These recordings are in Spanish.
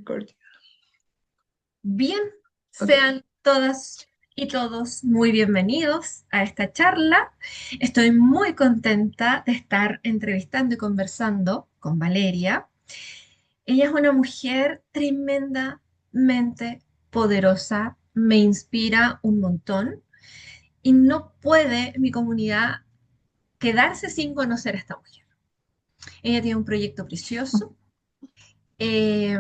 Record. Bien, Ok. sean todas y todos muy bienvenidos a esta charla. Estoy muy contenta de estar entrevistando y conversando con Valeria. Ella es una mujer tremendamente poderosa, me inspira un montón y no puede mi comunidad quedarse sin conocer a esta mujer. Ella tiene un proyecto precioso. eh,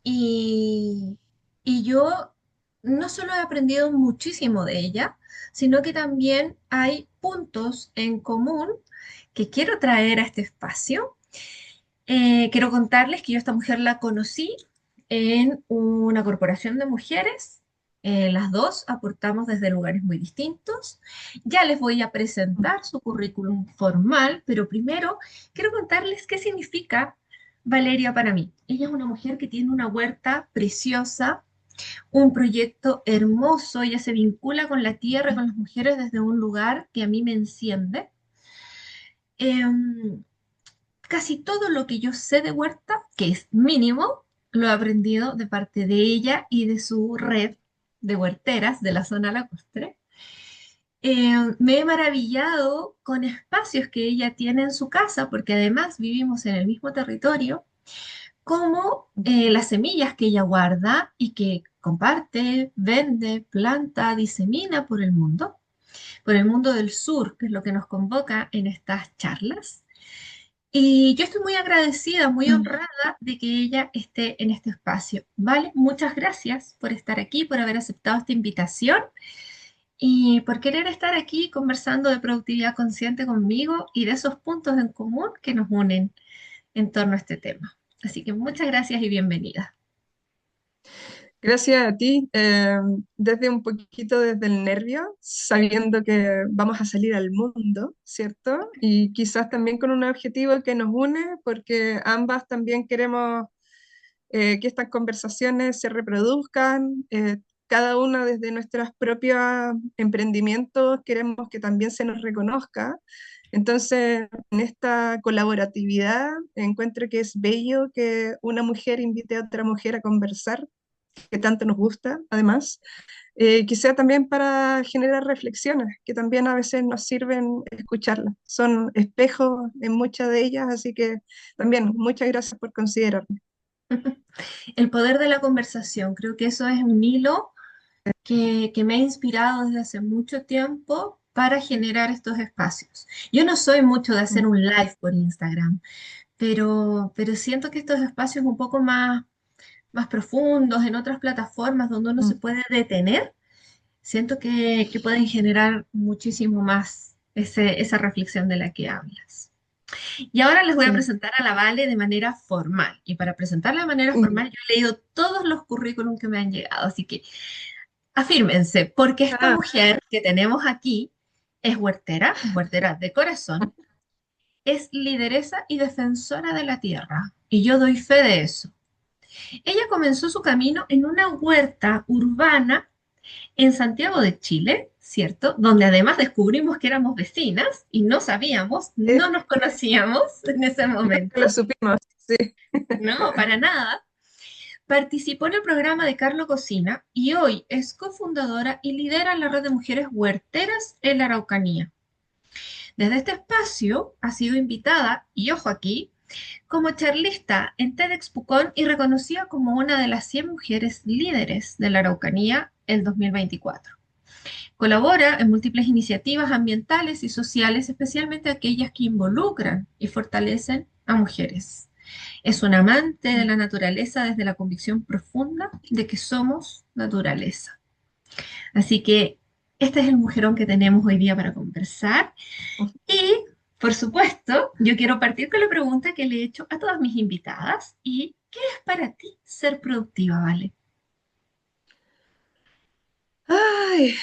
Y, y yo no solo he aprendido muchísimo de ella, sino que también hay puntos en común que quiero traer a este espacio. Quiero contarles que yo a esta mujer la conocí en una corporación de mujeres. Las dos aportamos desde lugares muy distintos. Ya les voy a presentar su currículum formal, pero primero quiero contarles qué significa Valeria para mí. Ella es una mujer que tiene una huerta preciosa, un proyecto hermoso. Ella se vincula con la tierra, con las mujeres desde un lugar que a mí me enciende. Em, Casi todo lo que yo sé de huerta, que es mínimo, lo he aprendido de parte de ella y de su red de huerteras de la zona lacustre. Me he maravillado con espacios que ella tiene en su casa, porque además vivimos en el mismo territorio, como las semillas que ella guarda y que comparte, vende, planta, disemina por el mundo del sur, que es lo que nos convoca en estas charlas. Y yo estoy muy agradecida, muy honrada de que ella esté en este espacio. ¿Vale? Muchas gracias por estar aquí, por haber aceptado esta invitación y por querer estar aquí conversando de productividad consciente conmigo y de esos puntos en común que nos unen en torno a este tema. Así que muchas gracias y bienvenida. Gracias a ti, desde un poquito desde el nervio, sabiendo que vamos a salir al mundo, ¿cierto? Y quizás también con un objetivo que nos une, porque ambas también queremos que estas conversaciones se reproduzcan, cada una desde nuestros propios emprendimientos queremos que también se nos reconozca. Entonces, en esta colaboratividad, encuentro que es bello que una mujer invite a otra mujer a conversar que tanto nos gusta, además, que sea también para generar reflexiones, que también a veces nos sirven escucharlas. Son espejos en muchas de ellas, así que también muchas gracias por considerarme. El poder de la conversación, creo que eso es un hilo que me ha inspirado desde hace mucho tiempo para generar estos espacios. Yo no soy mucho de hacer un live por Instagram, pero siento que estos espacios un poco más profundos en otras plataformas donde uno se puede detener, siento que pueden generar muchísimo más esa reflexión de la que hablas. Y ahora les voy a Sí. presentar a la Vale de manera formal. Y para presentarla de manera formal, yo he leído todos los currículum que me han llegado, así que afírmense, porque esta Ah, mujer que tenemos aquí es huertera, huertera de corazón, es lideresa y defensora de la tierra. Y yo doy fe de eso. Ella comenzó su camino en una huerta urbana en Santiago de Chile, ¿cierto? Donde además descubrimos que éramos vecinas y no sabíamos, sí, no nos conocíamos en ese lo momento, supimos, sí. no, para nada. Participó en el programa de Carlo Cocina y hoy es cofundadora y lidera la red de mujeres huerteras en la Araucanía. Desde este espacio ha sido invitada, y ojo aquí, como charlista en TEDx Pucón y reconocida como una de las 100 mujeres líderes de la Araucanía el 2024. Colabora en múltiples iniciativas ambientales y sociales, especialmente aquellas que involucran y fortalecen a mujeres. Es un amante de la naturaleza desde la convicción profunda de que somos naturaleza. Así que este es el mujerón que tenemos hoy día para conversar. Y, por supuesto, yo quiero partir con la pregunta que le he hecho a todas mis invitadas. ¿Y qué es para ti ser productiva, Vale? Ay,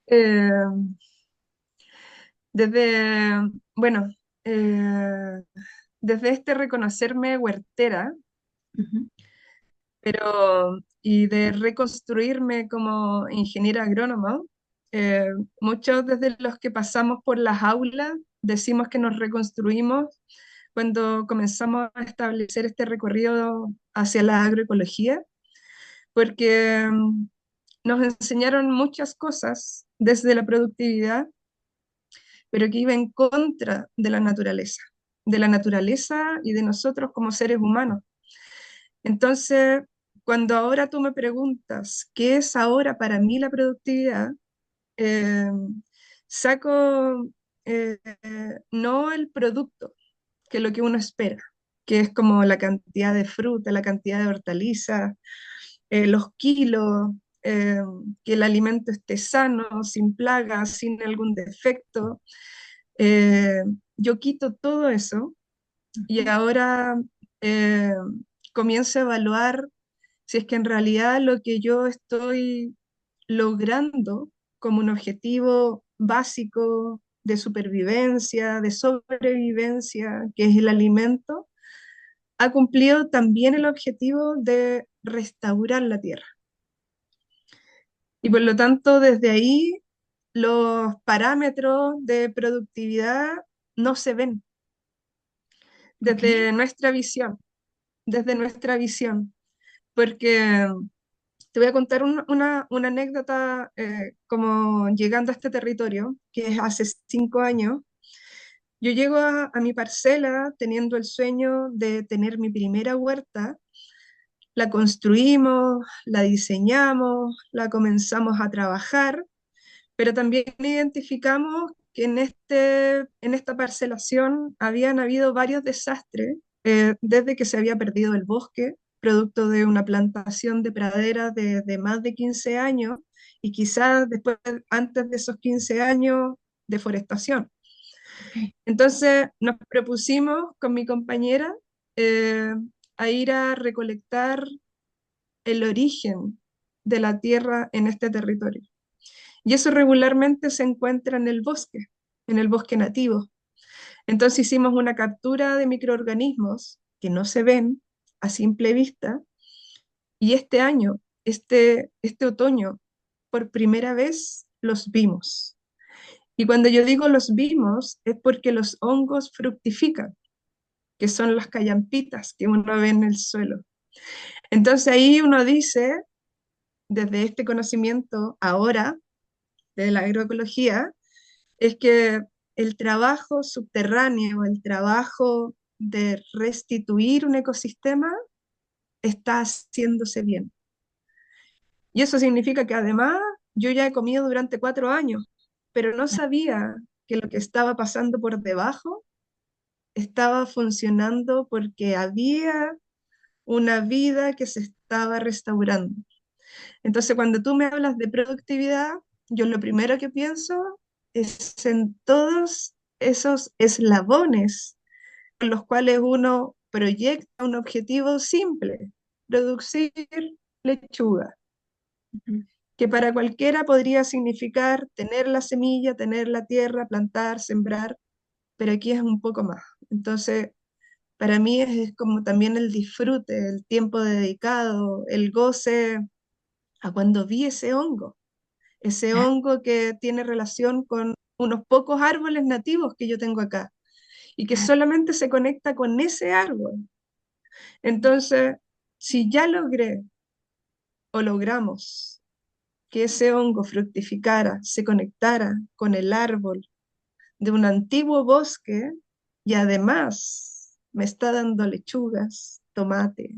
eh, desde, bueno, eh, desde este reconocerme huertera, Ujú. pero y de reconstruirme como ingeniera agrónoma, eh, muchos desde los que pasamos por las aulas decimos que nos reconstruimos cuando comenzamos a establecer este recorrido hacia la agroecología, porque nos enseñaron muchas cosas desde la productividad, pero que iba en contra de la naturaleza y de nosotros como seres humanos. Entonces, cuando ahora tú me preguntas qué es ahora para mí la productividad, eh, saco no el producto, que es lo que uno espera, que es como la cantidad de fruta, la cantidad de hortalizas, los kilos, eh, que el alimento esté sano, sin plagas, sin algún defecto. Eh, yo quito todo eso y Ujú. ahora eh, comienzo a evaluar si es que en realidad lo que yo estoy logrando como un objetivo básico de supervivencia, de sobrevivencia, que es el alimento, ha cumplido también el objetivo de restaurar la tierra. Y por lo tanto, desde ahí los parámetros de productividad no se ven Ok, desde nuestra visión, porque te voy a contar una anécdota como llegando a este territorio, que es hace 5 años. Yo llego a mi parcela teniendo el sueño de tener mi primera huerta, la construimos, la diseñamos, la comenzamos a trabajar, pero también identificamos que en esta parcelación habían habido varios desastres desde que se había perdido el bosque, producto de una plantación de praderas de más de 15 años y quizás después, antes de esos 15 años, deforestación. ok, Entonces nos propusimos con mi compañera eh, a ir a recolectar el origen de la tierra en este territorio. Y eso regularmente se encuentra en el bosque nativo. Entonces hicimos una captura de microorganismos que no se ven a simple vista y este año, este otoño, por primera vez los vimos. Y cuando yo digo los vimos es porque los hongos fructifican, que son las callampitas que uno ve en el suelo. Entonces ahí uno dice, desde este conocimiento ahora de la agroecología, es que el trabajo subterráneo, el trabajo de restituir un ecosistema está haciéndose bien. Y eso significa que además yo ya he comido durante 4 años, pero no sabía que lo que estaba pasando por debajo estaba funcionando porque había una vida que se estaba restaurando. Entonces, cuando tú me hablas de productividad, yo lo primero que pienso es en todos esos eslabones con los cuales uno proyecta un objetivo simple, producir lechuga, ujú, que para cualquiera podría significar tener la semilla, tener la tierra, plantar, sembrar, pero aquí es un poco más. Entonces, para mí es como también el disfrute, el tiempo dedicado, el goce a cuando vi ese ya, hongo que tiene relación con unos pocos árboles nativos que yo tengo acá y que claro. solamente se conecta con ese árbol. Entonces, si ya logré o logramos que ese hongo fructificara, se conectara con el árbol de un antiguo bosque y además me está dando lechugas, tomate,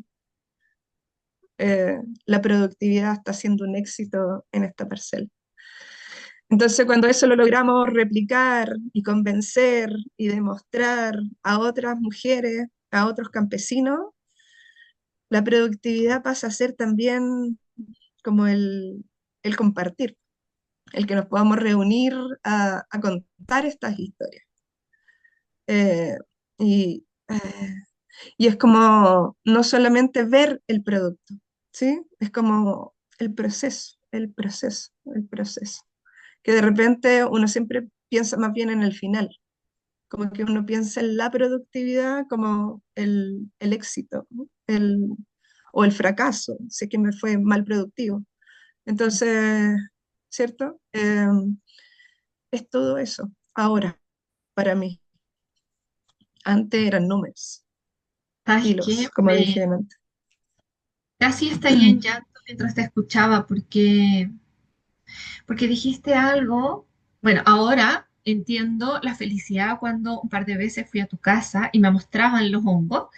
la productividad está siendo un éxito en esta parcela. Entonces, cuando eso lo logramos replicar y convencer y demostrar a otras mujeres, a otros campesinos, la productividad pasa a ser también como el compartir, el que nos podamos reunir a contar estas historias. Eh, y, y es como no solamente ver el producto, ¿sí? Es como el proceso, que de repente uno siempre piensa más bien en el final, como que uno piensa en la productividad como el éxito, ¿no? O el fracaso, sé que me fue mal productivo. Entonces, ¿cierto? Es todo eso ahora para mí. Antes eran números, ¿Sabes qué? hilos, como dije antes. Casi estaría en llanto mientras te escuchaba porque dijiste algo. Bueno, ahora entiendo la felicidad cuando un par de veces fui a tu casa y me mostraban los hongos.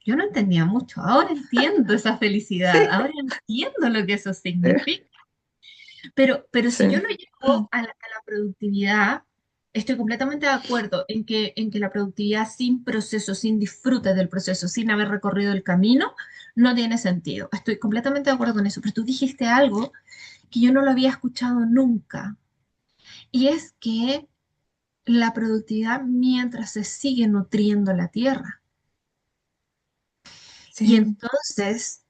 Yo no entendía mucho, ahora entiendo esa felicidad, ahora entiendo lo que eso Sí, significa. Pero si yo sí, lo llevo a la productividad, estoy completamente de acuerdo en que la productividad sin proceso, sin disfrute del proceso, sin haber recorrido el camino, no tiene sentido. Estoy completamente de acuerdo con eso, pero tú dijiste algo que yo no lo había escuchado nunca, y es que la productividad mientras se sigue nutriendo la tierra. Y sí. entonces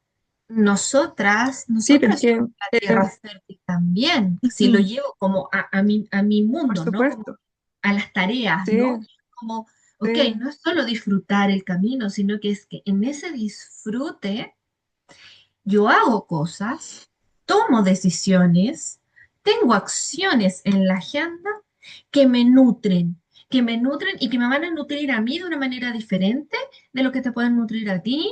Sí, nosotras porque, somos la tierra fértil también, si lo llevo como a mi por mundo, ¿no? Como supuesto, a las tareas, ¿no? sí, Como, ok, sí, no es solo disfrutar el camino, sino que es que en ese disfrute yo hago cosas, tomo decisiones, tengo acciones en la agenda que me nutren y que me van a nutrir a mí de una manera diferente de lo que te pueden nutrir a ti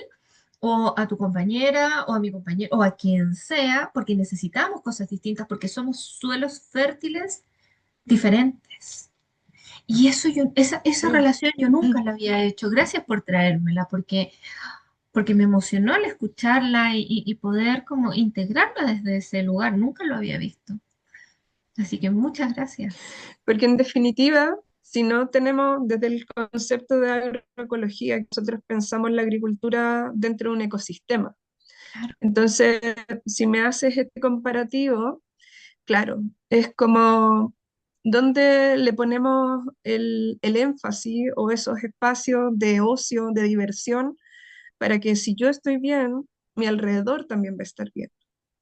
o a tu compañera o a mi compañero o a quien sea, porque necesitamos cosas distintas, porque somos suelos fértiles diferentes. Y eso esa sí. relación yo nunca la había hecho. Gracias por traérmela, porque me emocionó al escucharla y poder como integrarla desde ese lugar. Nunca lo había visto. Así que muchas gracias. Porque en definitiva, si no tenemos desde el concepto de agroecología, nosotros pensamos la agricultura dentro de un ecosistema. Claro. Entonces, si me haces este comparativo, claro, es como dónde le ponemos el énfasis o esos espacios de ocio, de diversión, para que si yo estoy bien, mi alrededor también va a estar bien.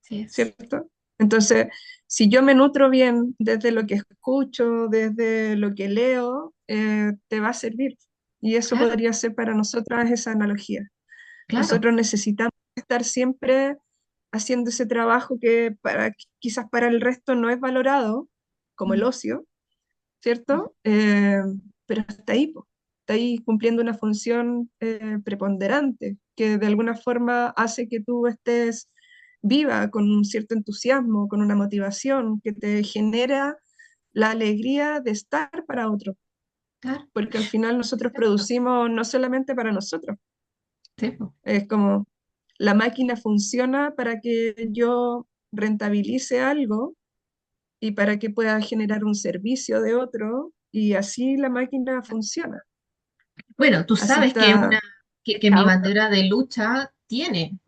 Sí es. ¿Cierto? Entonces, si yo me nutro bien desde lo que escucho, desde lo que leo, te va a servir. Y eso Claro, podría ser para nosotras esa analogía. claro. Nosotros necesitamos estar siempre haciendo ese trabajo que quizás para el resto no es valorado, como el Mm, ocio, ¿cierto? Pero está ahí, po. Está ahí cumpliendo una función preponderante que de alguna forma hace que tú estés viva con un cierto entusiasmo, con una motivación que te genera la alegría de estar para otro, claro. porque al final nosotros Exacto. producimos no solamente para nosotros, Sí, po. es como la máquina funciona para que yo rentabilice algo y para que pueda generar un servicio de otro, y así la máquina funciona. Bueno, tú Así sabes que está. que mi bandera de lucha tiene,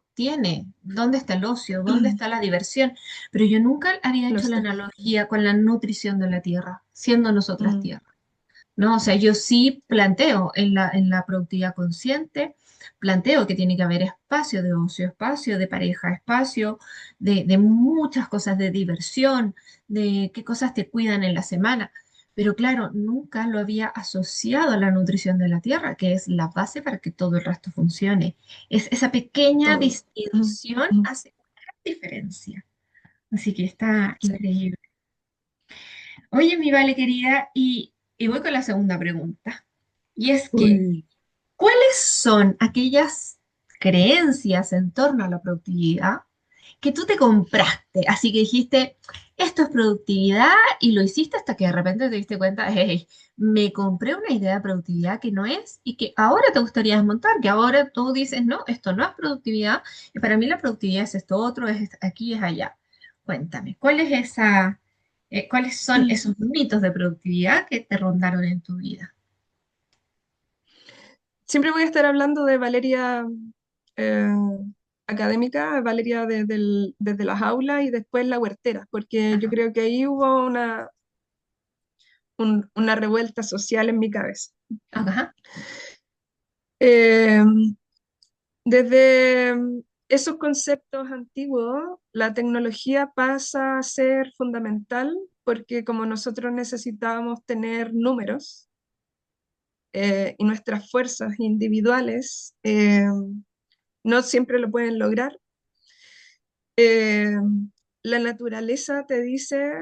¿dónde está el ocio? ¿Dónde está la diversión? Pero yo nunca había Lo hecho la sé. analogía con la nutrición de la tierra, siendo nosotras Mm, tierra. ¿No? O sea, yo sí planteo en la productividad consciente, planteo que tiene que haber espacio de ocio, espacio de pareja, espacio de muchas cosas de diversión, de qué cosas te cuidan en la semana. Pero claro, nunca lo había asociado a la nutrición de la tierra, que es la base para que todo el resto funcione. Es esa pequeña todo. Mm, distinción mm, hace una gran diferencia. Así que está sí. increíble. Oye, mi vale querida, y voy con la segunda pregunta. Y es que, Uy. ¿cuáles son aquellas creencias en torno a la productividad que tú te compraste? Así que dijiste, esto es productividad y lo hiciste hasta que de repente te diste cuenta, hey, me compré una idea de productividad que no es y que ahora te gustaría desmontar, que ahora tú dices, no, esto no es productividad y para mí la productividad es esto otro, aquí, es allá. Cuéntame, ¿cuáles son esos mitos de productividad que te rondaron en tu vida? Siempre voy a estar hablando de Valeria eh, académica, Valeria desde las aulas y después la huertera, porque yo Ajá, creo que ahí hubo una revuelta social en mi cabeza. ajá, Eh, Desde esos conceptos antiguos, la tecnología pasa a ser fundamental porque como nosotros necesitábamos tener números y nuestras fuerzas individuales no siempre lo pueden lograr, eh, la naturaleza te dice,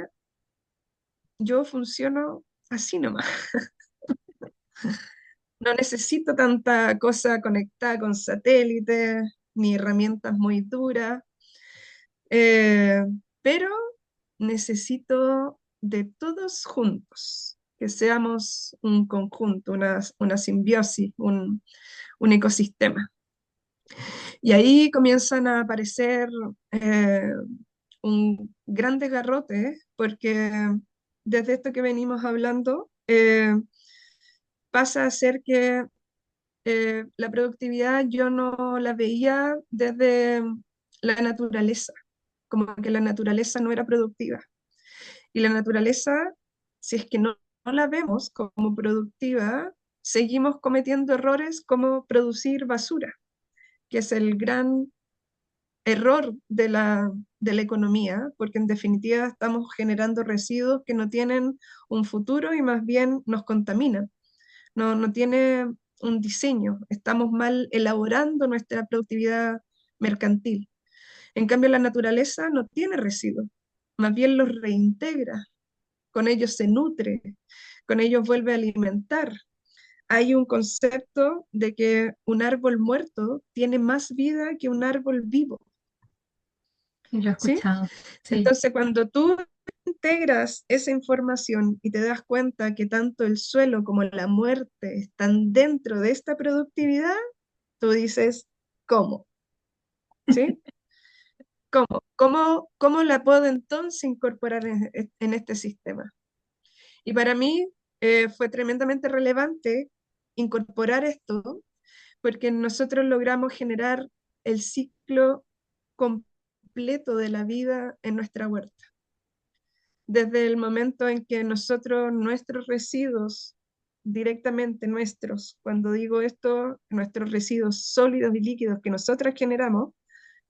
yo funciono así nomás. No necesito tanta cosa conectada con satélites ni herramientas muy duras, eh, pero necesito de todos juntos, que seamos un conjunto, una simbiosis, un ecosistema. Y ahí comienzan a aparecer eh, un gran desgarrote, porque desde esto que venimos hablando, pasa a ser que la productividad yo no la veía desde la naturaleza, como que la naturaleza no era productiva. Y la naturaleza, si es que no la vemos como productiva, seguimos cometiendo errores como producir basura, que es el gran error de la economía, porque en definitiva estamos generando residuos que no tienen un futuro y más bien nos contaminan. No tiene un diseño, estamos mal elaborando nuestra productividad mercantil. En cambio, la naturaleza no tiene residuos, más bien los reintegra, con ellos se nutre, con ellos vuelve a alimentar. Hay un concepto de que un árbol muerto tiene más vida que un árbol vivo, Sí, lo he ¿sí? escuchado. Sí. Entonces, cuando tú integras esa información y te das cuenta que tanto el suelo como la muerte están dentro de esta productividad, tú dices, ¿cómo? ¿Sí? ¿Cómo la puedo entonces incorporar en este sistema? Y para mí fue tremendamente relevante incorporar esto porque nosotros logramos generar el ciclo completo de la vida en nuestra huerta. Desde el momento en que nosotros, nuestros residuos, directamente nuestros, cuando digo esto, nuestros residuos sólidos y líquidos que nosotras generamos,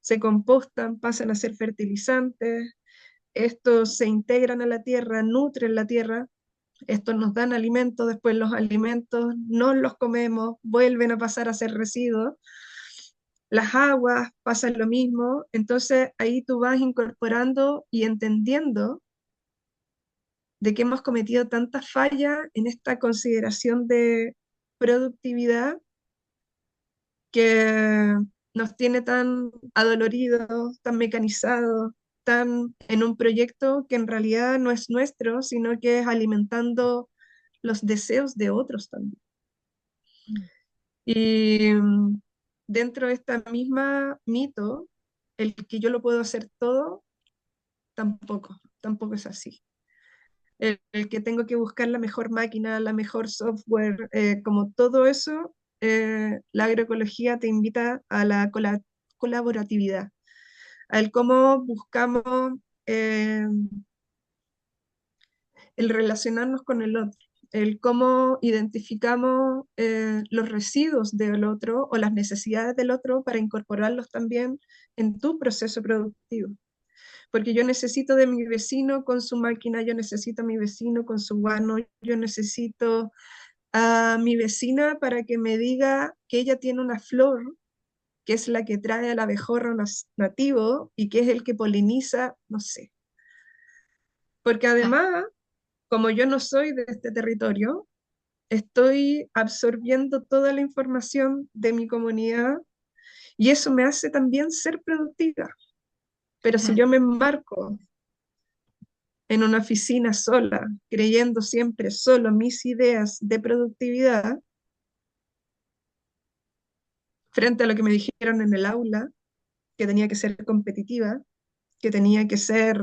se compostan, pasan a ser fertilizantes, estos se integran a la tierra, nutren la tierra, estos nos dan alimentos, después los alimentos no los comemos, vuelven a pasar a ser residuos, las aguas pasan lo mismo, entonces ahí tú vas incorporando y entendiendo de que hemos cometido tantas fallas en esta consideración de productividad que nos tiene tan adoloridos, tan mecanizados, tan en un proyecto que en realidad no es nuestro, sino que es alimentando los deseos de otros también. Y dentro de esta misma mito, el que yo lo puedo hacer todo, tampoco es así. El que tengo que buscar la mejor máquina, la mejor software, como todo eso, la agroecología te invita a la colaboratividad, al cómo buscamos eh, el relacionarnos con el otro, el cómo identificamos los residuos del otro o las necesidades del otro para incorporarlos también en tu proceso productivo. Porque yo necesito de mi vecino con su máquina, yo necesito a mi vecino con su guano, yo necesito a mi vecina para que me diga que ella tiene una flor que es la que trae al abejorro nativo y que es el que poliniza, no sé. Porque Ah, además, como yo no soy de este territorio, estoy absorbiendo toda la información de mi comunidad y eso me hace también ser productiva. Pero si claro. yo me embarco en una oficina sola, creyendo siempre solo mis ideas de productividad, frente a lo que me dijeron en el aula, que tenía que ser competitiva, que tenía que ser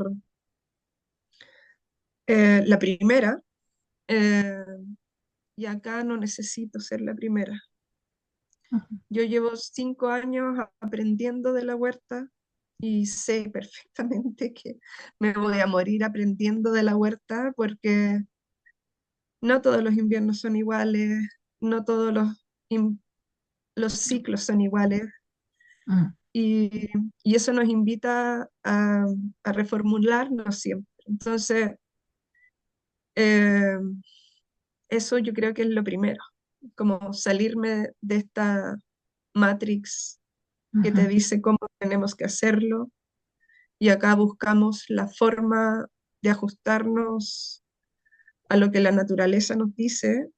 la primera, eh, y acá no necesito ser la primera. Ujú. Yo llevo 5 años aprendiendo de la huerta y sé perfectamente que me voy a morir aprendiendo de la huerta porque no todos los inviernos son iguales, no todos los ciclos son iguales Mm. y, y eso nos invita a reformularnos siempre. Entonces, eh, eso yo creo que es lo primero, como salirme de esta matrix que te Ujú. dice cómo tenemos que hacerlo y acá buscamos la forma de ajustarnos a lo que la naturaleza nos dice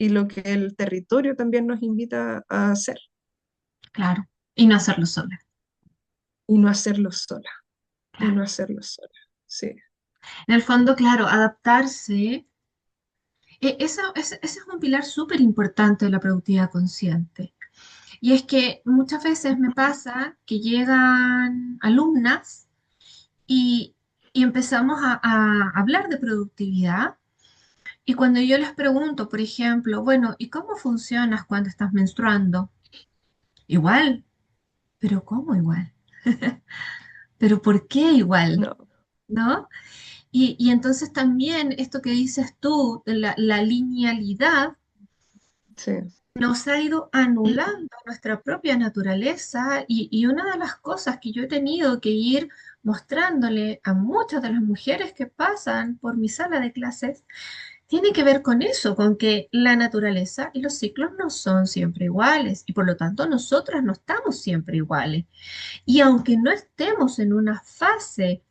y lo que el territorio también nos invita a hacer claro. Y no hacerlo sola, y no hacerlo sola, y claro. no hacerlo sola. Sí, En el fondo, claro, adaptarse. Ese es un pilar súper importante de la productividad consciente. Y es que muchas veces me pasa que llegan alumnas y, y empezamos a hablar de productividad. Y cuando yo les pregunto, por ejemplo, bueno, ¿y cómo funcionas cuando estás menstruando? Igual, pero ¿cómo igual? ¿Pero por qué igual? no, ¿No? Y entonces también esto que dices tú, de la linealidad, sí, nos ha ido anulando nuestra propia naturaleza y una de las cosas que yo he tenido que ir mostrándole a muchas de las mujeres que pasan por mi sala de clases tiene que ver con eso, con que la naturaleza y los ciclos no son siempre iguales y por lo tanto nosotras no estamos siempre iguales. Y aunque no estemos en una fase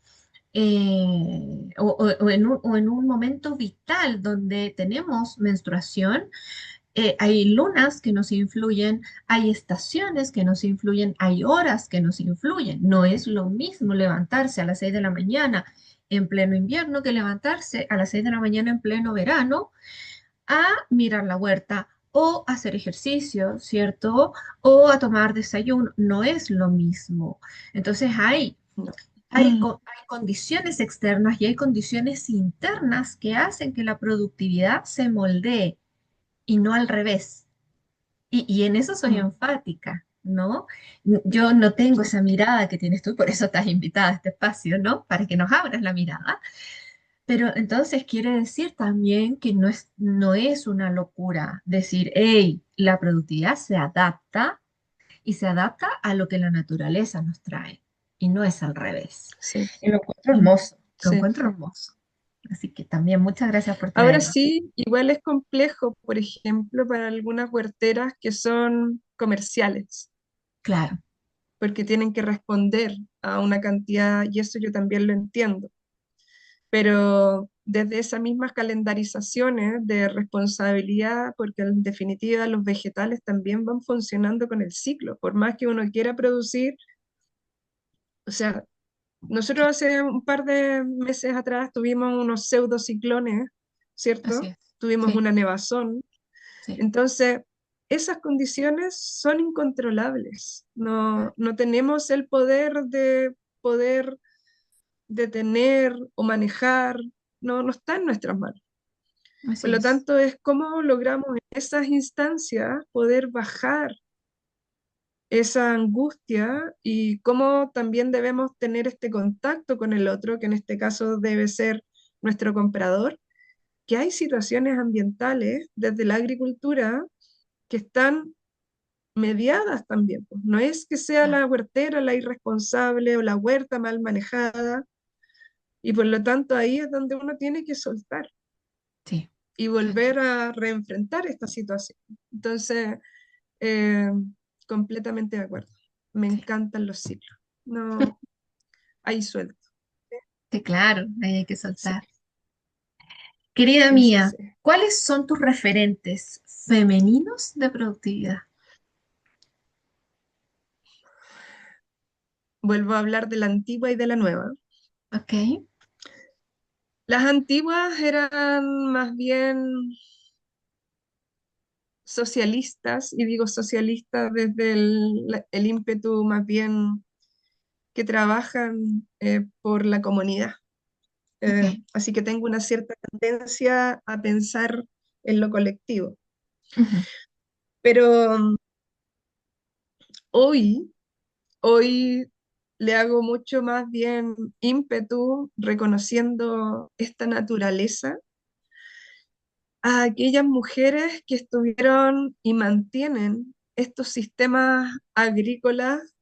o en un momento vital donde tenemos menstruación, hay lunas que nos influyen, hay estaciones que nos influyen, hay horas que nos influyen. No es lo mismo levantarse a las 6 de la mañana en pleno invierno que levantarse a las 6 de la mañana en pleno verano a mirar la huerta o hacer ejercicio, ¿cierto? O a tomar desayuno. No es lo mismo. Entonces no. hay condiciones externas y hay condiciones internas que hacen que la productividad se moldee y no al revés. Y en eso soy Mm, enfática, ¿no? Yo no tengo esa mirada que tienes tú, por eso estás invitada a este espacio, ¿no? Para que nos abras la mirada. Pero entonces quiere decir también que no es una locura decir, hey, la productividad se adapta y se adapta a lo que la naturaleza nos trae. Y no es al revés. sí, Y lo encuentro hermoso, lo sí. encuentro hermoso. Así que también muchas gracias por Ahora traerlo. sí, igual es complejo, por ejemplo, para algunas huerteras que son comerciales, Claro, porque tienen que responder a una cantidad, y eso yo también lo entiendo, pero desde esas mismas calendarizaciones de responsabilidad, porque en definitiva los vegetales también van funcionando con el ciclo, por más que uno quiera producir, o sea, nosotros hace un par de meses atrás tuvimos unos pseudociclones, así ¿cierto? es. Tuvimos Sí, una nevazón. sí. Entonces, esas condiciones son incontrolables. No, no tenemos el poder de poder detener o manejar, no, no está en nuestras manos. Por Así lo es. tanto, es cómo logramos en esas instancias poder bajar esa angustia y cómo también debemos tener este contacto con el otro, que en este caso debe ser nuestro comprador, que hay situaciones ambientales desde la agricultura que están mediadas también, pues. No es que sea Claro. la huertera la irresponsable o la huerta mal manejada, y por lo tanto ahí es donde uno tiene que soltar Sí, y sí, volver a reenfrentar esta situación. Entonces, eh, completamente de acuerdo. Me sí. encantan los ciclos. No, ahí suelto. Sí, claro, ahí hay que Sí, soltar. Querida sí, sí, mía, sí. ¿cuáles son tus referentes femeninos de productividad? Vuelvo a hablar de la antigua y de la nueva. Ok, Las antiguas eran más bien socialistas, y digo socialistas desde el ímpetu más bien que trabajan por la comunidad. ok. Así que tengo una cierta tendencia a pensar en lo colectivo. Ujú, Pero hoy, hoy le hago mucho más bien ímpetu reconociendo esta naturaleza a aquellas mujeres que estuvieron y mantienen estos sistemas agrícolas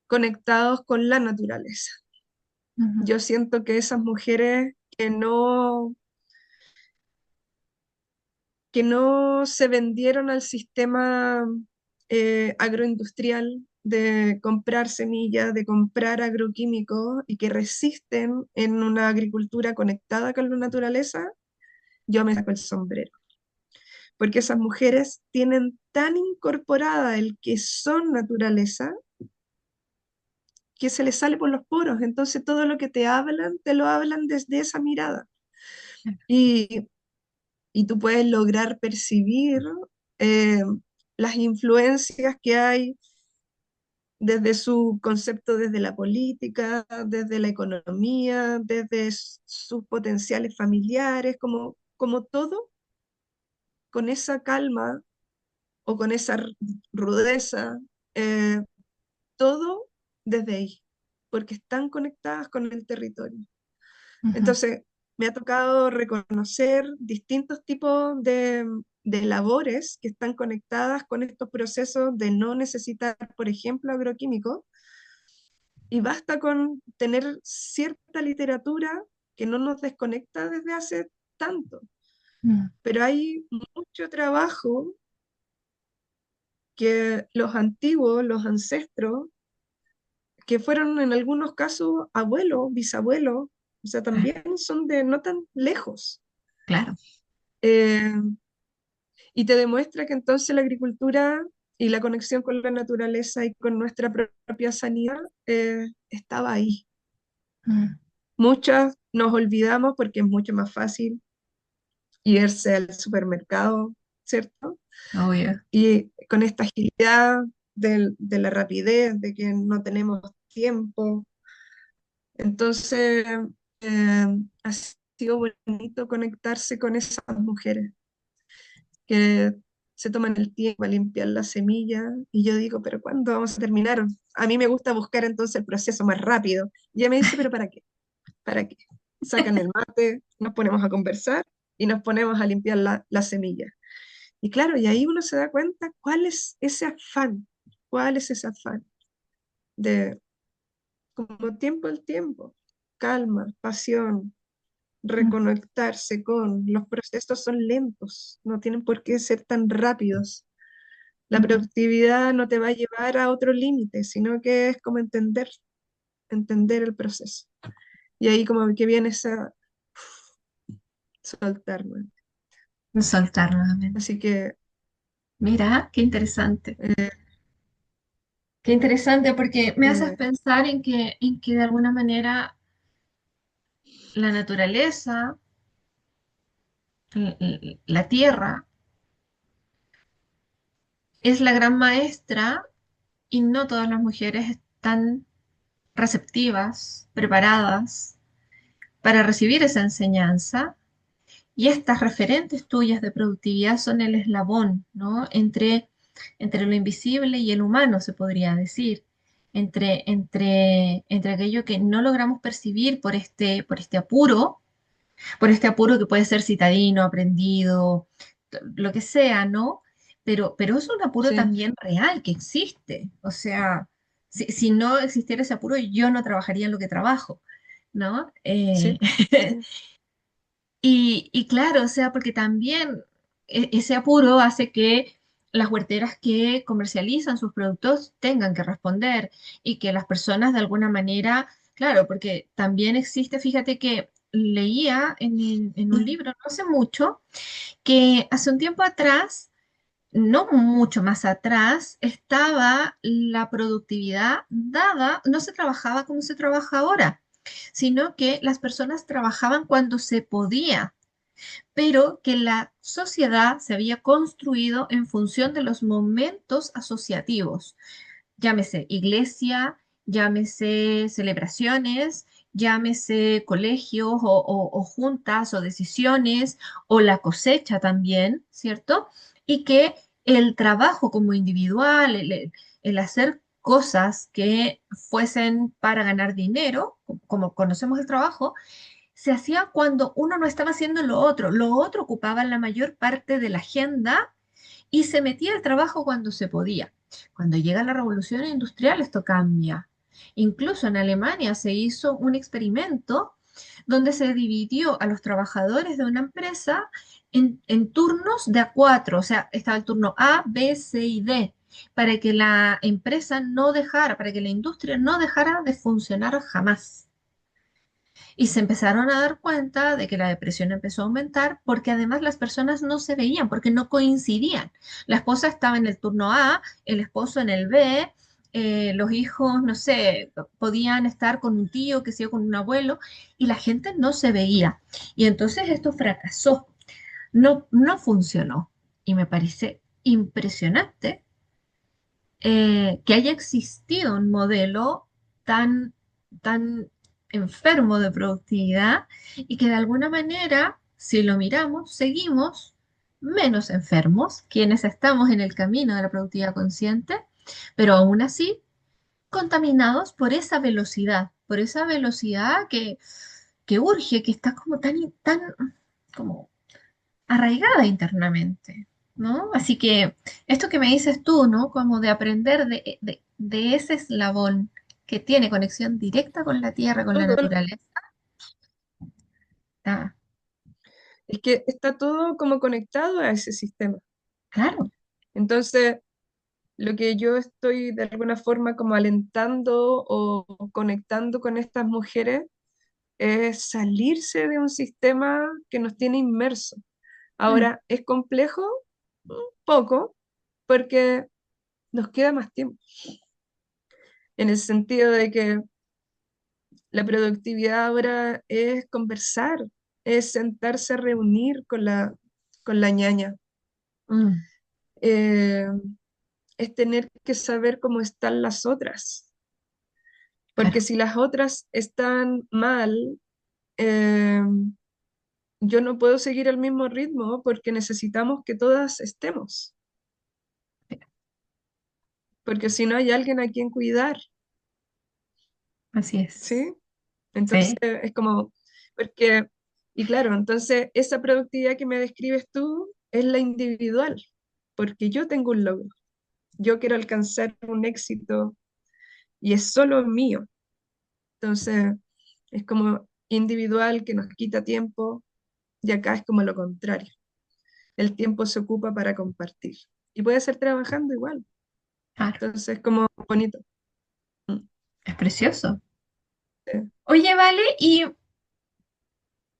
conectados con la naturaleza. ujú, Yo siento que esas mujeres que no se vendieron al sistema agroindustrial de comprar semillas, de comprar agroquímicos y que resisten en una agricultura conectada con la naturaleza, yo me saco el sombrero. porque esas mujeres tienen tan incorporada el que son naturaleza que se les sale por los poros. Entonces todo lo que te hablan, te lo hablan desde esa mirada. Y, y tú puedes lograr percibir eh, las influencias que hay desde su concepto, desde la política, desde la economía, desde sus potenciales familiares, como todo, con esa calma o con esa rudeza, eh, todo desde ahí, porque están conectadas con el territorio. Ujú, Entonces, me ha tocado reconocer distintos tipos de labores que están conectadas con estos procesos de no necesitar, por ejemplo, agroquímicos, y basta con tener cierta literatura que no nos desconecta desde hace tanto, mm, pero hay mucho trabajo que los antiguos, los ancestros, que fueron en algunos casos abuelos, bisabuelos, o sea, claro, también son de no tan lejos. claro. Eh, y te demuestra que entonces la agricultura y la conexión con la naturaleza y con nuestra propia sanidad estaba ahí. Mm, Muchas nos olvidamos porque es mucho más fácil irse al supermercado, ¿cierto? obvio. Y con esta agilidad de la rapidez, de que no tenemos tiempo. Entonces, eh, ha sido bonito conectarse con esas mujeres que se toman el tiempo a limpiar la semilla y yo digo, pero ¿cuándo vamos a terminar? A mí me gusta buscar entonces el proceso más rápido. Y ella me dice, pero ¿para qué? ¿Para qué? Sacan el mate, nos ponemos a conversar y nos ponemos a limpiar la semilla. Y claro, y ahí uno se da cuenta cuál es ese afán de como tiempo al tiempo, calma, pasión, Mm, reconectarse con los procesos son lentos, no tienen por qué ser tan rápidos. La mm. productividad no te va a llevar a otro límite, sino que es como entender el proceso. Y ahí como que viene esa soltar, ¿no? Soltar nuevamente. Así que Mira, qué interesante. eh, Qué interesante porque me haces eh, pensar en que de alguna manera la naturaleza, la tierra, es la gran maestra y no todas las mujeres están receptivas, preparadas para recibir esa enseñanza. Y estas referentes tuyas de productividad son el eslabón, ¿no? Entre lo invisible y el humano, se podría decir. Entre aquello que no logramos percibir por este apuro que puede ser citadino, aprendido, lo que sea, ¿no? Pero es un apuro sí, también real que existe. O sea, si no existiera ese apuro, yo no trabajaría en lo que trabajo, ¿no? sí, sí, Y claro, o sea, porque también ese apuro hace que las huerteras que comercializan sus productos tengan que responder y que las personas de alguna manera, claro, porque también existe, fíjate que leía en un libro no hace mucho, que hace un tiempo atrás, no mucho más atrás, estaba la productividad dada, no se trabajaba como se trabaja ahora, sino que las personas trabajaban cuando se podía, pero que la sociedad se había construido en función de los momentos asociativos, llámese iglesia, llámese celebraciones, llámese colegios o juntas o decisiones o la cosecha también, ¿cierto? Y que el trabajo como individual, el hacer cosas que fuesen para ganar dinero, como conocemos el trabajo, se hacía cuando uno no estaba haciendo lo otro ocupaba la mayor parte de la agenda y se metía al trabajo cuando se podía. Cuando llega la revolución industrial esto cambia. Incluso en Alemania se hizo un experimento donde se dividió a los trabajadores de una empresa en turnos de a cuatro, o sea, estaba el turno A, B, C y D, para que la empresa no dejara, para que la industria no dejara de funcionar jamás. Y se empezaron a dar cuenta de que la depresión empezó a aumentar porque además las personas no se veían, porque no coincidían. La esposa estaba en el turno A, el esposo en el B, los hijos, no sé, podían estar con un tío, que sea con un abuelo, y la gente no se veía. Y entonces esto fracasó, no funcionó. Y me parece impresionante que haya existido un modelo tan, tan enfermo de productividad y que de alguna manera, si lo miramos, seguimos menos enfermos, quienes estamos en el camino de la productividad consciente, pero aún así contaminados por esa velocidad que urge, que está como tan como arraigada internamente, ¿no? Así que esto que me dices tú, ¿no? Como de aprender de ese eslabón que tiene conexión directa con la tierra, con la Todo, naturaleza. Ah, es que está todo como conectado a ese sistema. claro. Entonces, lo que yo estoy de alguna forma como alentando o conectando con estas mujeres es salirse de un sistema que nos tiene inmersos. Mm, Ahora, ¿es complejo? Un poco, porque nos queda más tiempo, en el sentido de que la productividad ahora es conversar, es sentarse a reunir con la ñaña, mm, eh, es tener que saber cómo están las otras, porque claro, si las otras están mal, eh, yo no puedo seguir el mismo ritmo porque necesitamos que todas estemos, porque si no hay alguien a quien cuidar, así es. ¿sí? Entonces Sí, es como, porque, y claro, entonces esa productividad que me describes tú es la individual, porque yo tengo un logro, yo quiero alcanzar un éxito y es solo mío. Entonces es como individual que nos quita tiempo y acá es como lo contrario. El tiempo se ocupa para compartir y puede ser trabajando igual. claro, Entonces es como bonito. Mm, es precioso. sí. Oye, vale, ¿y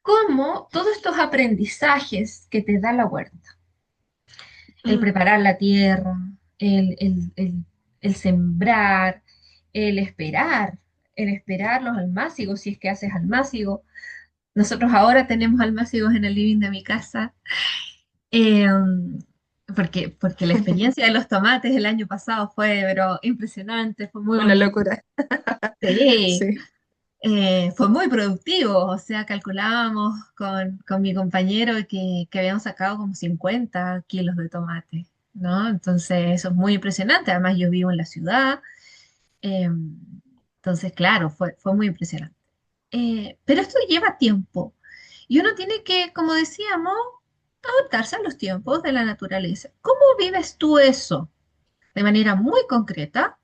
cómo todos estos aprendizajes que te da la huerta, el Mm. preparar la tierra, el sembrar, el esperar, el esperar los almácigos, si es que haces almácigo. Nosotros ahora tenemos almácigos en el living de mi casa, eh, porque la experiencia de los tomates el año pasado fue, pero impresionante, fue muy Una bonito. locura. Sí, Sí. fue muy productivo, o sea, calculábamos con mi compañero que habíamos sacado como 50 kilos de tomate, ¿no? Entonces, eso es muy impresionante. Además, yo vivo en la ciudad, eh, entonces, claro, fue muy impresionante. Pero esto lleva tiempo y uno tiene que, como decíamos, adaptarse a los tiempos de la naturaleza. ¿Cómo vives tú eso de manera muy concreta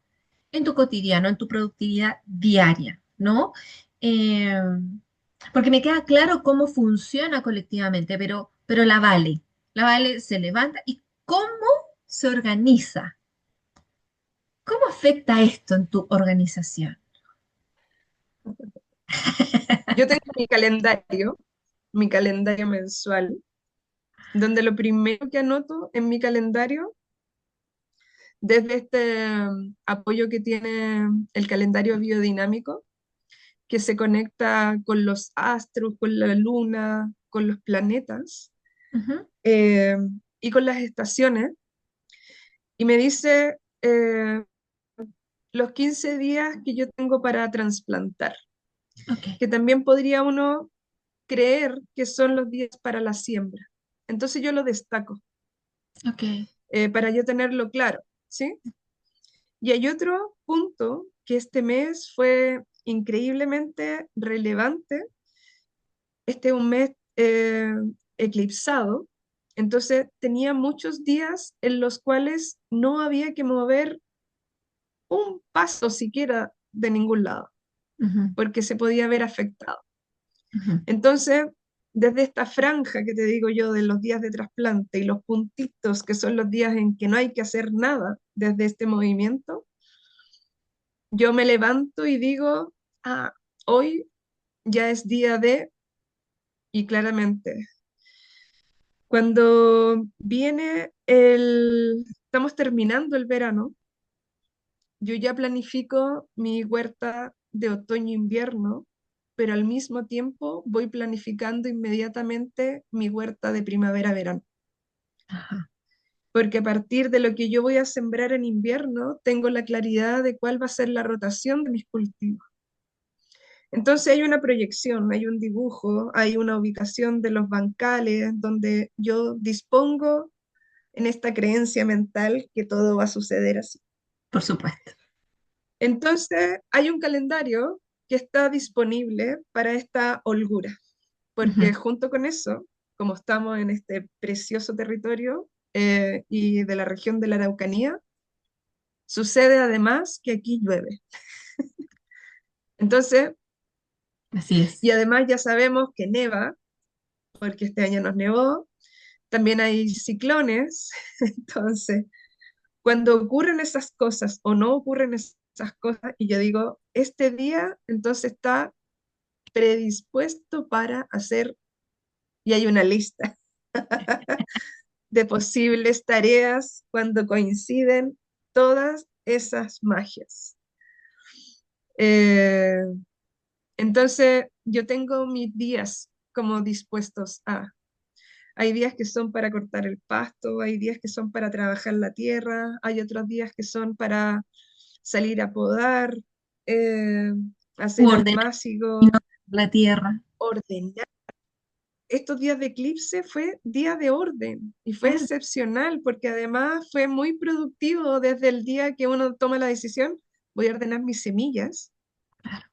en tu cotidiano, en tu productividad diaria, ¿no? Eh, Porque me queda claro cómo funciona colectivamente, pero la Vale se levanta y cómo se organiza. ¿Cómo afecta esto en tu organización? Yo tengo mi calendario mensual, donde lo primero que anoto en mi calendario, desde este apoyo que tiene el calendario biodinámico, que se conecta con los astros, con la luna, con los planetas Ujú, eh, y con las estaciones, y me dice los 15 días que yo tengo para trasplantar, ok, que también podría uno creer que son los días para la siembra. Entonces yo lo destaco ok. para yo tenerlo claro, ¿sí? Y hay otro punto que este mes fue increíblemente relevante. Este es un mes eclipsado, entonces tenía muchos días en los cuales no había que mover un paso siquiera de ningún lado, Ujú, porque se podía ver afectado. ujú, Entonces, desde esta franja que te digo yo de los días de trasplante y los puntitos que son los días en que no hay que hacer nada desde este movimiento, yo me levanto y digo, ah, hoy ya es día de, y claramente, cuando viene estamos terminando el verano, yo ya planifico mi huerta de otoño-invierno, pero al mismo tiempo voy planificando inmediatamente mi huerta de primavera-verano, Ajá, porque a partir de lo que yo voy a sembrar en invierno, tengo la claridad de cuál va a ser la rotación de mis cultivos. Entonces hay una proyección, hay un dibujo, hay una ubicación de los bancales donde yo dispongo en esta creencia mental que todo va a suceder así. por supuesto. Entonces hay un calendario que está disponible para esta holgura, porque Ujú. junto con eso, como estamos en este precioso territorio y de la región de la Araucanía, sucede además que aquí llueve. Entonces, Así es. y además ya sabemos que neva, porque este año nos nevó, también hay ciclones, entonces, cuando ocurren esas cosas o no ocurren esas cosas, y yo digo, este día entonces está predispuesto para hacer, y hay una lista de posibles tareas cuando coinciden todas esas magias. Eh, entonces, yo tengo mis días como dispuestos a. Hay días que son para cortar el pasto, hay días que son para trabajar la tierra, hay otros días que son para salir a podar, eh, U hacer el ordenar másigo, la tierra. ordeñar. Estos días de eclipse fue día de orden y fue Claro, excepcional porque además fue muy productivo desde el día que uno toma la decisión, voy a ordenar mis semillas claro.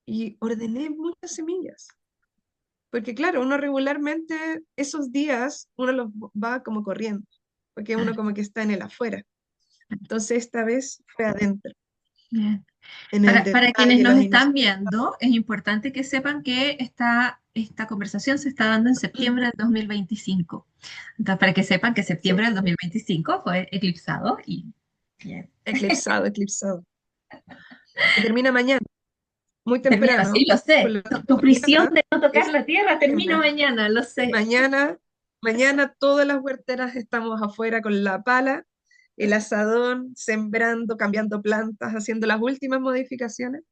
y ordené muchas semillas. Porque claro, uno regularmente esos días uno los va como corriendo, porque uno Claro. como que está en el afuera. Entonces esta vez fue adentro, Bien. en el Para quienes detalle, nos las están iniciativas. viendo, es importante que sepan que esta conversación se está dando en septiembre del 2025. Entonces, para que sepan que Sí, septiembre del 2025 fue eclipsado y bien. eclipsado, eclipsado. Que termina mañana, muy Termina, sí, temprano, lo por sé. lo Tu tanto prisión mañana de no tocar es la tierra termina septiembre. mañana, lo sé. Mañana, mañana todas las huerteras estamos afuera con la pala, el asadón, sembrando, cambiando plantas, haciendo las últimas modificaciones.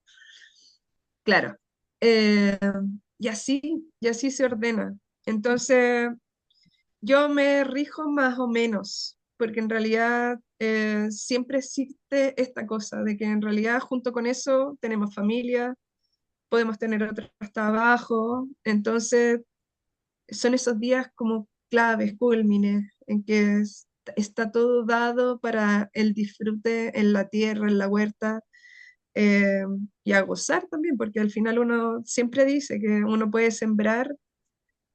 Claro. Eh, y así se ordena. Entonces, yo me rijo más o menos, porque en realidad siempre existe esta cosa de que en realidad junto con eso tenemos familia, podemos tener otros trabajo, entonces son esos días como claves, cúlmines, en que está todo dado para el disfrute en la tierra, en la huerta, eh, y a gozar también, porque al final uno siempre dice que uno puede sembrar,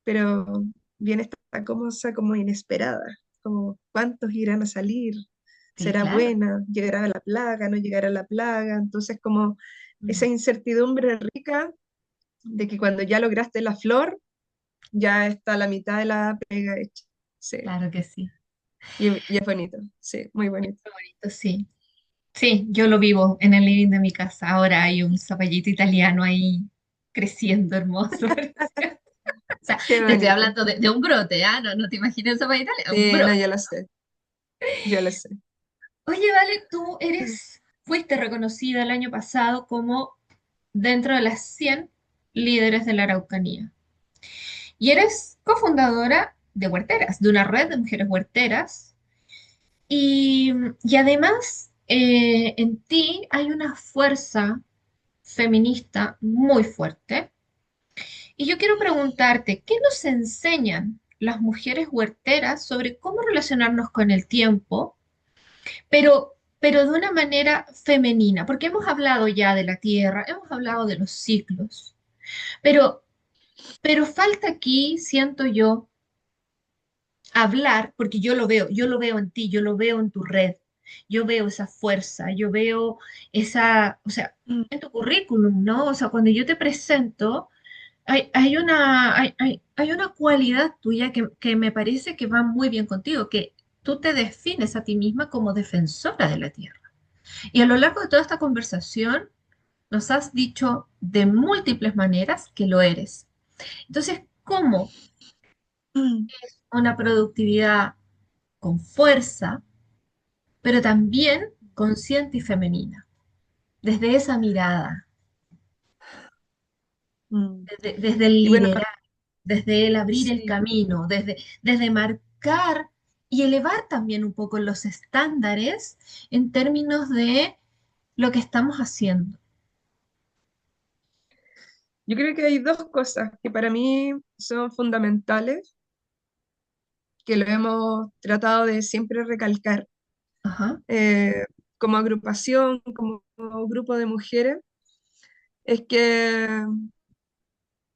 pero viene esta cosa como inesperada, como cuántos irán a salir, Sí, será claro. buena, llegará la plaga, no llegará la plaga, entonces como esa Mm, incertidumbre rica de que cuando ya lograste la flor, ya está la mitad de la pega hecha. Sí, claro que sí. y es bonito, sí, muy bonito. Qué bonito, sí. Sí, yo lo vivo en el living de mi casa. Ahora hay un zapallito italiano ahí creciendo hermoso. O sea, Qué te estoy bonito. hablando de un brote, ¿ah? No, no te imaginas el zapallito italiano, un Sí, no, brote. yo lo sé, yo lo sé. Oye, Vale, fuiste reconocida el año pasado como dentro de las 100 líderes de la Araucanía. Y eres cofundadora de Huerteras, de una red de mujeres huerteras. Y además, en ti hay una fuerza feminista muy fuerte. Y yo quiero preguntarte, ¿qué nos enseñan las mujeres huerteras sobre cómo relacionarnos con el tiempo, pero de una manera femenina? Porque hemos hablado ya de la tierra, hemos hablado de los ciclos, pero, pero falta aquí, siento yo, hablar, porque yo lo veo en ti, yo lo veo en tu red, yo veo esa fuerza, yo veo esa, o sea, Mm. en tu currículum, ¿no? O sea, cuando yo te presento, hay una cualidad tuya que me parece que va muy bien contigo, que tú te defines a ti misma como defensora de la tierra. Y a lo largo de toda esta conversación, nos has dicho de múltiples maneras que lo eres. Entonces, ¿cómo una productividad con fuerza, pero también consciente y femenina? Desde esa mirada, Mm. desde el Y bueno, liderar, desde el abrir el sí, camino, desde marcar y elevar también un poco los estándares en términos de lo que estamos haciendo. yo creo que hay dos cosas que para mí son fundamentales, que lo hemos tratado de siempre recalcar Ajá, eh, como agrupación, como grupo de mujeres, es que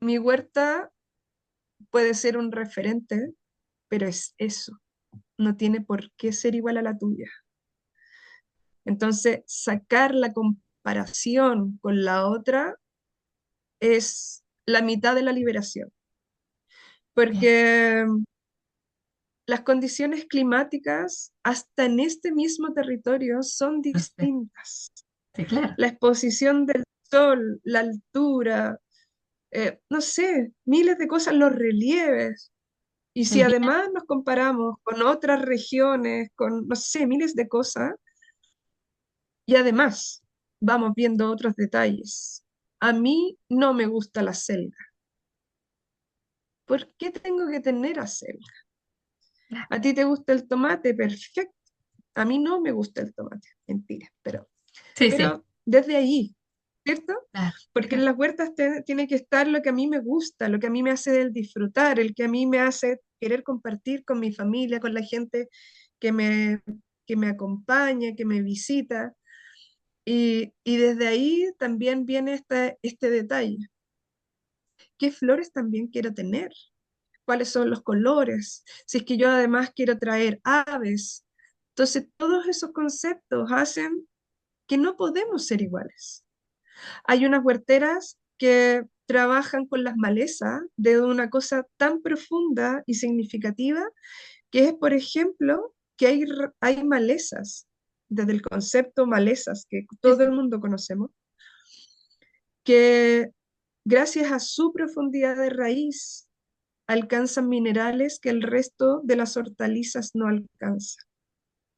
mi huerta puede ser un referente, pero es eso, no tiene por qué ser igual a la tuya. Entonces, sacar la comparación con la otra es la mitad de la liberación, bien, porque las condiciones climáticas, hasta en este mismo territorio, son lo sé. distintas. Sí, claro. La exposición del sol, la altura, no sé, miles de cosas, los relieves. Y si El bien, además nos comparamos con otras regiones, con, no sé, miles de cosas, y además vamos viendo otros detalles. A mí no me gusta la selga. ¿Por qué tengo que tener acelga? claro. ¿A ti te gusta el tomate? Perfecto. A mí no me gusta el tomate. Mentira, Sí, sí, pero desde ahí, ¿cierto? claro, Porque en claro. las huertas tiene que estar lo que a mí me gusta, lo que a mí me hace el disfrutar, el que a mí me hace querer compartir con mi familia, con la gente que me, que me acompaña, que me visita. Y desde ahí también viene este detalle. ¿Qué flores también quiero tener? ¿Cuáles son los colores? Si es que yo además quiero traer aves. Entonces, todos esos conceptos hacen que no podemos ser iguales. Hay unas huerteras que trabajan con las malezas de una cosa tan profunda y significativa que es, por ejemplo, que hay malezas, desde el concepto malezas que Sí, todo el sí. mundo conocemos, que gracias a su profundidad de raíz alcanzan minerales que el resto de las hortalizas no alcanza.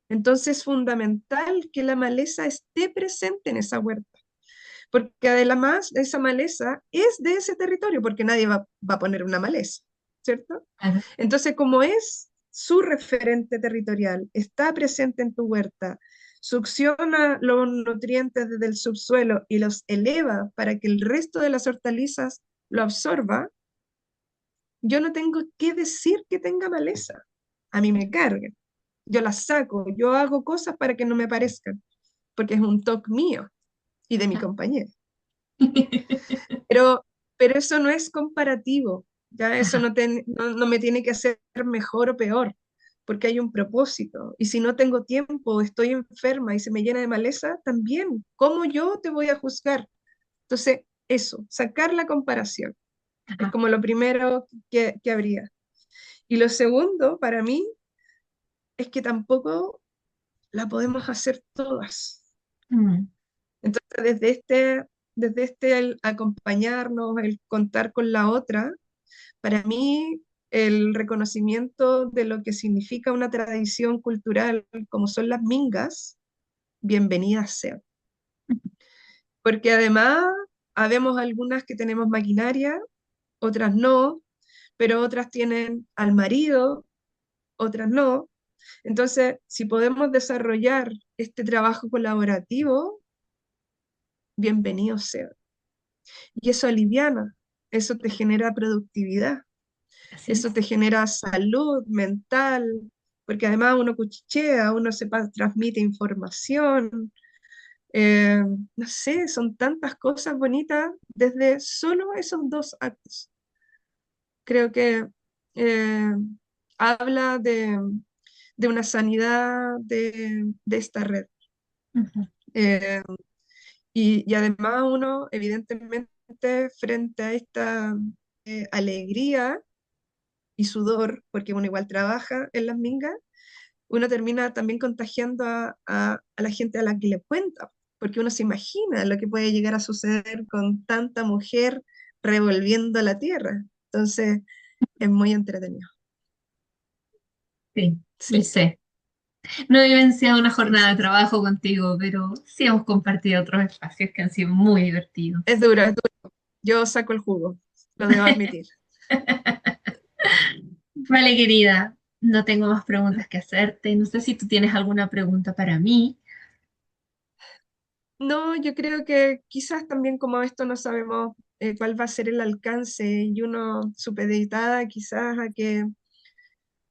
Entonces es fundamental que la maleza esté presente en esa huerta, porque además esa maleza es de ese territorio, porque nadie va a poner una maleza, ¿cierto? Claro. Entonces, como es su referente territorial, está presente en tu huerta, succiona los nutrientes desde el subsuelo y los eleva para que el resto de las hortalizas lo absorba, yo no tengo que decir que tenga maleza. A mí me cargan. Yo las saco, yo hago cosas para que no me parezcan, porque es un toque mío y de mi compañero. Pero, pero eso no es comparativo, ya eso Ajá, no me tiene que hacer mejor o peor, porque hay un propósito. Y si no tengo tiempo, estoy enferma y se me llena de maleza, también, ¿cómo yo te voy a juzgar? Entonces, eso, sacar la comparación, es ajá. como lo primero que habría. Y lo segundo, para mí, es que tampoco la podemos hacer todas. Mm, Entonces, desde este el acompañarnos, el contar con la otra, para mí el reconocimiento de lo que significa una tradición cultural como son las mingas, bienvenidas sean. Porque además, habemos algunas que tenemos maquinaria, otras no, pero otras tienen al marido, otras no. Entonces, si podemos desarrollar este trabajo colaborativo, bienvenido sea. Y eso aliviana, eso te genera productividad, así eso es. te genera salud mental, porque además uno cuchichea, uno transmite información, no sé, son tantas cosas bonitas desde solo esos dos actos. Creo que eh, habla de una sanidad de esta red. Ujú, Eh, y además uno, evidentemente, frente a esta alegría y sudor, porque uno igual trabaja en las mingas, uno termina también contagiando a la gente a la que le cuenta. porque uno se imagina lo que puede llegar a suceder con tanta mujer revolviendo la tierra. Entonces, es muy entretenido. Sí, y Sí, sé. No he vivenciado una sí, jornada sí. de trabajo contigo, pero sí hemos compartido otros espacios que han sido muy divertidos. Es duro, es duro. Yo saco el jugo, lo debo admitir. Vale, querida, no tengo más preguntas que hacerte. No sé si tú tienes alguna pregunta para mí. No, yo creo que quizás también como esto no sabemos cuál va a ser el alcance y uno supeditada quizás a que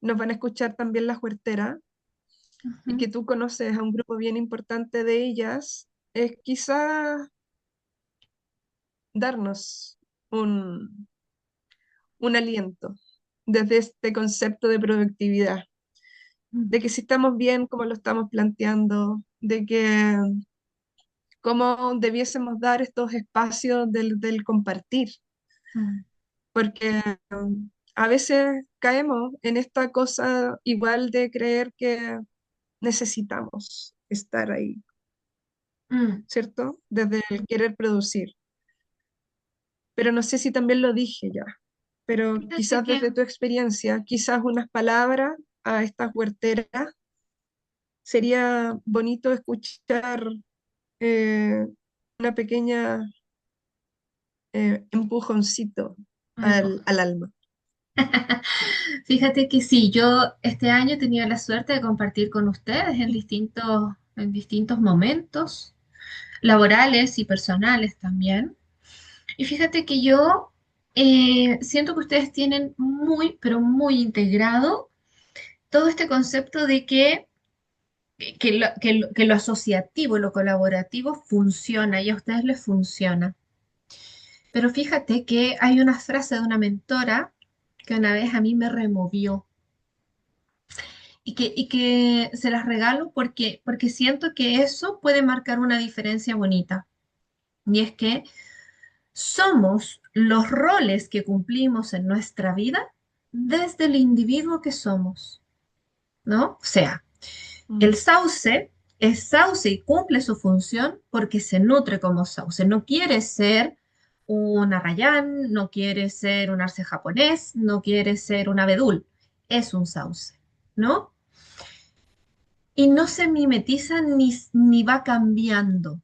nos van a escuchar también las huerteras y Ujú. que tú conoces a un grupo bien importante de ellas, es quizás darnos un, un aliento desde este concepto de productividad, de que si estamos bien como lo estamos planteando, de que cómo debiésemos dar estos espacios del compartir, Mm, porque a veces caemos en esta cosa igual de creer que necesitamos estar ahí, mm. ¿cierto? Desde el querer producir. Pero no sé si también lo dije ya, pero Fíjate quizás que desde tu experiencia, quizás unas palabras a estas huerteras, sería bonito escuchar eh, una pequeña empujoncito me empuja. al alma. Fíjate que sí, yo este año he tenido la suerte de compartir con ustedes en distintos momentos, laborales y personales también. Y fíjate que yo siento que ustedes tienen muy, pero muy integrado todo este concepto de que lo asociativo, lo colaborativo funciona y a ustedes les funciona. Pero fíjate que hay una frase de una mentora que una vez a mí me removió y que se las regalo porque siento que eso puede marcar una diferencia bonita. Y es que somos los roles que cumplimos en nuestra vida desde el individuo que somos, ¿no? O sea, el Mm, sauce es sauce y cumple su función porque se nutre como sauce. No quiere ser un arrayán, no quiere ser un arce japonés, no quiere ser un abedul. Es un sauce, ¿no? Y no se mimetiza ni va cambiando.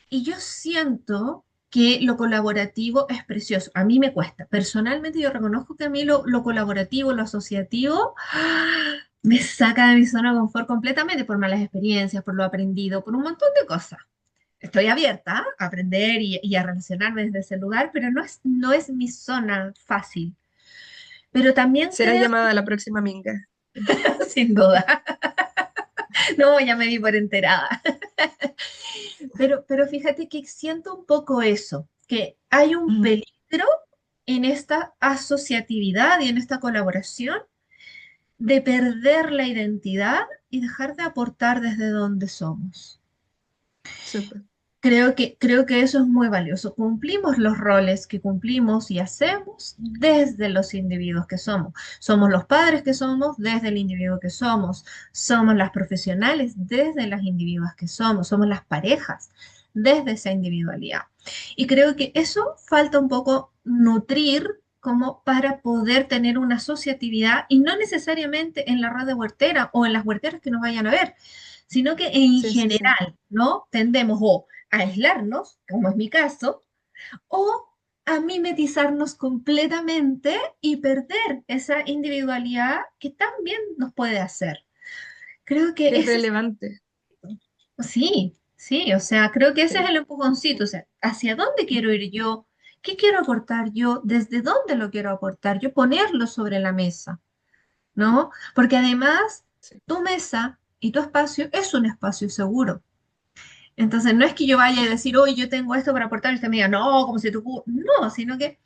Y yo siento que lo colaborativo es precioso. A mí me cuesta. Personalmente yo reconozco que a mí lo colaborativo, lo asociativo, me saca de mi zona de confort completamente por malas experiencias, por lo aprendido, por un montón de cosas. Estoy abierta a aprender y a relacionarme desde ese lugar, pero no es mi zona fácil. Pero también será creo, llamada la próxima minga. sin duda, no, ya me di por enterada. Pero fíjate que siento un poco eso, que hay un Mm, peligro en esta asociatividad y en esta colaboración de perder la identidad y dejar de aportar desde donde somos. súper. Creo que eso es muy valioso. Cumplimos los roles que cumplimos y hacemos desde los individuos que somos. Somos los padres que somos desde el individuo que somos. Somos las profesionales desde las individuas que somos. Somos las parejas desde esa individualidad. Y creo que eso falta un poco nutrir como para poder tener una asociatividad y no necesariamente en la red de huertera o en las huerteras que nos vayan a ver, sino que en Sí, sí, sí. general, ¿no? Tendemos o a aislarnos, como es mi caso, o a mimetizarnos completamente y perder esa individualidad que también nos puede hacer. Creo que Que es ese es, relevante. sí, sí, o sea, creo que ese es Sí. el empujoncito, o sea, ¿hacia dónde quiero ir yo? ¿Qué quiero aportar yo? ¿Desde dónde lo quiero aportar? Yo ponerlo sobre la mesa, ¿no? Porque además, Sí. tu mesa y tu espacio es un espacio seguro. Entonces, no es que yo vaya a decir, hoy yo tengo esto para aportar, y usted me diga, no, como si tú. No, sino que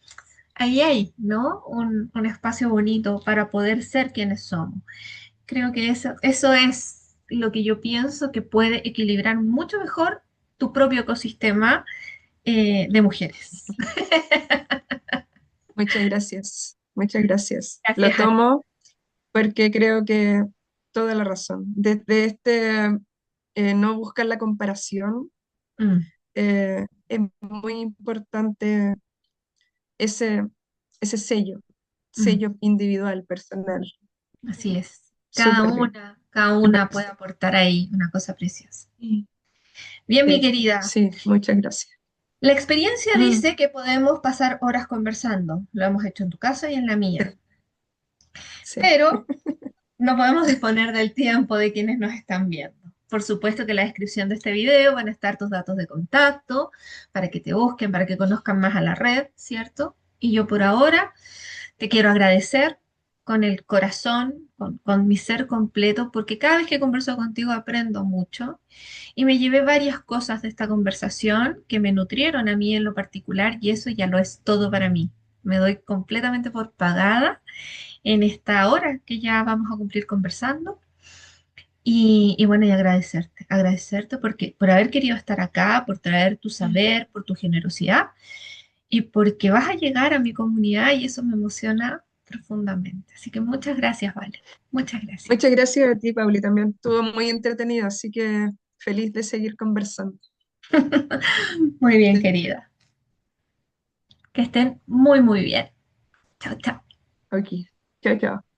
ahí hay, ¿no? Un espacio bonito para poder ser quienes somos. Creo que eso es lo que yo pienso que puede equilibrar mucho mejor tu propio ecosistema de mujeres. Muchas gracias. Muchas gracias. Lo Gracias a ti. tomo porque creo que toda la razón. Desde este no buscar la comparación. Mm, Es muy importante ese, ese mm, sello individual, personal. así es. Súper bien. Cada una puede aportar ahí una cosa preciosa. Bien, mi Sí, querida. sí, muchas gracias. La experiencia Mm, dice que podemos pasar horas conversando. Lo hemos hecho en tu caso y en la mía. sí, Pero no podemos disponer del tiempo de quienes nos están viendo. Por supuesto que en la descripción de este video van a estar tus datos de contacto para que te busquen, para que conozcan más a la red, ¿cierto? Y yo por ahora te quiero agradecer con el corazón, con mi ser completo, porque cada vez que converso contigo aprendo mucho y me llevé varias cosas de esta conversación que me nutrieron a mí en lo particular y eso ya lo es todo para mí. Me doy completamente por pagada en esta hora que ya vamos a cumplir conversando. Y bueno, y agradecerte porque, por haber querido estar acá, por traer tu saber, por tu generosidad y porque vas a llegar a mi comunidad y eso me emociona profundamente. Así que muchas gracias, Vale. Muchas gracias. muchas gracias a ti, Pauli. También estuvo muy entretenido, así que feliz de seguir conversando. Muy bien, querida. Que estén muy, muy bien. Chao, chao. Ok, chao, chao.